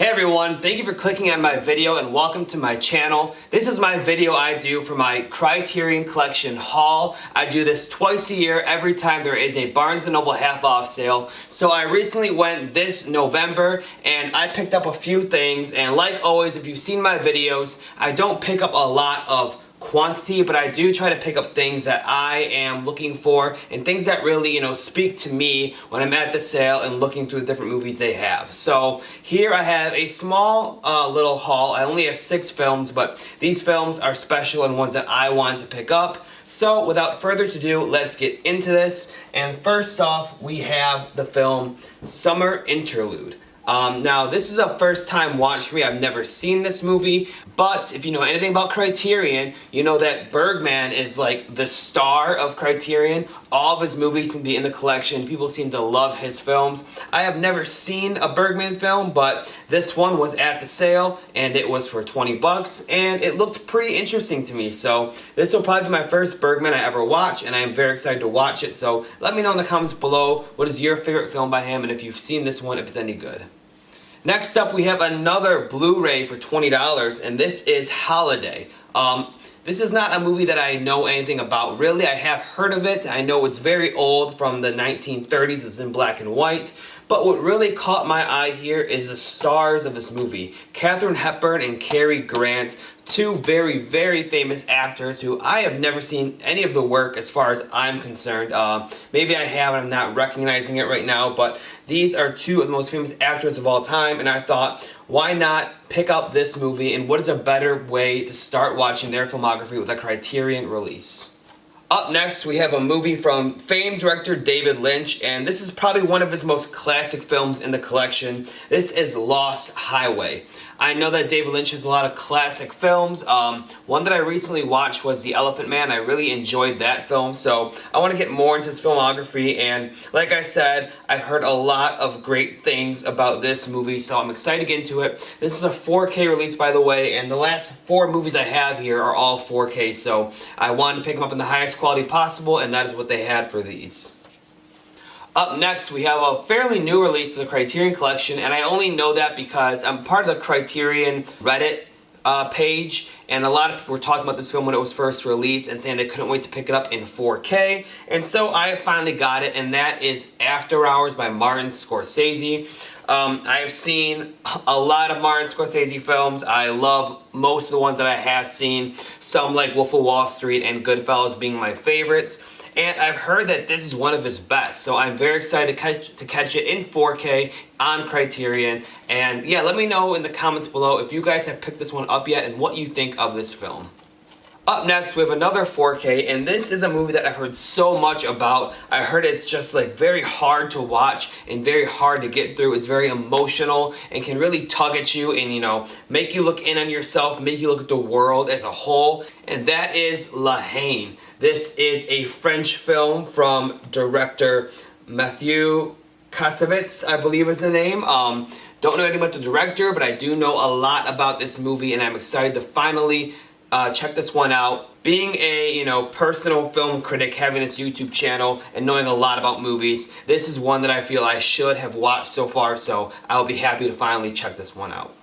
Hey everyone, thank you for clicking on my video and welcome to my channel. This is my video I do for my Criterion Collection haul. I do this twice a year every time there is a Barnes & Noble half-off sale. So I recently went this November and I picked up a few things, and like always, if you've seen my videos, I don't pick up a lot of quantity, but I do try to pick up things that I am looking for and things that really, speak to me when I'm at the sale and looking through the different movies they have. So here I have a small little haul. I only have 6 films, but these films are special and ones that I want to pick up. So without further ado, let's get into this. And first off, we have the film Summer Interlude. Now, this is a first-time watch for me. I've never seen this movie, but if you know anything about Criterion, you know that Bergman is like the star of Criterion. All of his movies seem to be in the collection. People seem to love his films. I have never seen a Bergman film, but this one was at the sale, and it was for 20 bucks, and it looked pretty interesting to me. So this will probably be my first Bergman I ever watch, and I am very excited to watch it. So let me know in the comments below, what is your favorite film by him, and if you've seen this one, if it's any good. Next up, we have another Blu-ray for $20, and this is Holiday. This is not a movie that I know anything about, really. I have heard of it. I know it's very old, from the 1930s. It's in black and white. But what really caught my eye here is the stars of this movie. Katharine Hepburn and Cary Grant, two very, very famous actors who I have never seen any of the work as far as I'm concerned. Maybe I have and I'm not recognizing it right now, but these are two of the most famous actors of all time, and I thought, why not pick up this movie, and what is a better way to start watching their filmography with a Criterion release? Up next, we have a movie from famed director David Lynch, and this is probably one of his most classic films in the collection. This is Lost Highway. I know that David Lynch has a lot of classic films. One that I recently watched was The Elephant Man. I really enjoyed that film, so I want to get more into his filmography, and like I said, I've heard a lot of great things about this movie, so I'm excited to get into it. This is a 4K release, by the way, and the last 4 movies I have here are all 4K, so I wanted to pick them up in the highest quality possible, and that is what they had for these. Up next, we have a fairly new release of the Criterion Collection, and I only know that because I'm part of the Criterion Reddit page, and a lot of people were talking about this film when it was first released and saying they couldn't wait to pick it up in 4K, and so I finally got it, and that is After Hours by Martin Scorsese. I've seen a lot of Martin Scorsese films. I love most of the ones that I have seen, some like Wolf of Wall Street and Goodfellas being my favorites. And I've heard that this is one of his best, so I'm very excited to catch it in 4K on Criterion. And yeah, let me know in the comments below if you guys have picked this one up yet and what you think of this film. Up next, we have another 4K, and this is a movie that I've heard so much about. I heard it's just like very hard to watch and very hard to get through. It's very emotional and can really tug at you and, make you look in on yourself, make you look at the world as a whole, and that is Haine. This is a French film from director Mathieu Kassovitz, I believe is the name. Don't know anything about the director, but I do know a lot about this movie, and I'm excited to finally check this one out. Being a, personal film critic, having this YouTube channel and knowing a lot about movies, this is one that I feel I should have watched so far, so I'll be happy to finally check this one out.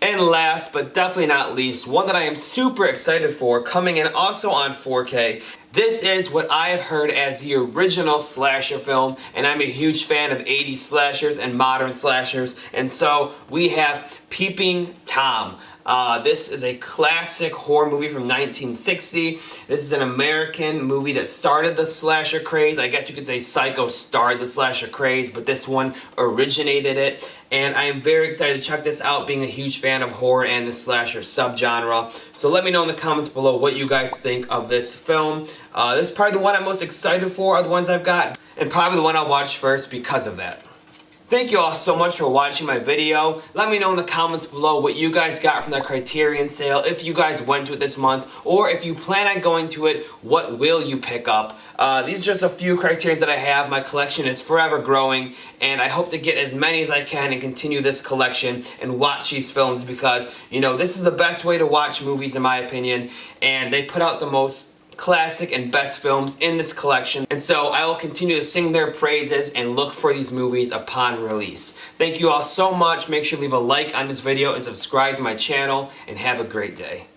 And last, but definitely not least, one that I am super excited for, coming in also on 4K. This is what I have heard as the original slasher film, and I'm a huge fan of 80s slashers and modern slashers, and so we have Peeping Tom. This is a classic horror movie from 1960. This is an American movie that started the slasher craze. I guess you could say Psycho started the slasher craze, but this one originated it. And I am very excited to check this out, being a huge fan of horror and the slasher subgenre. So let me know in the comments below what you guys think of this film. This is probably the one I'm most excited for of the ones I've got, and probably the one I'll watch first because of that. Thank you all so much for watching my video. Let me know in the comments below what you guys got from that Criterion sale, if you guys went to it this month, or if you plan on going to it, what will you pick up? These are just a few Criterions that I have. My collection is forever growing, and I hope to get as many as I can and continue this collection and watch these films because, this is the best way to watch movies in my opinion, and they put out the most classic and best films in this collection, and so I will continue to sing their praises and look for these movies upon release. Thank you all so much. Make sure to leave a like on this video and subscribe to my channel, and have a great day.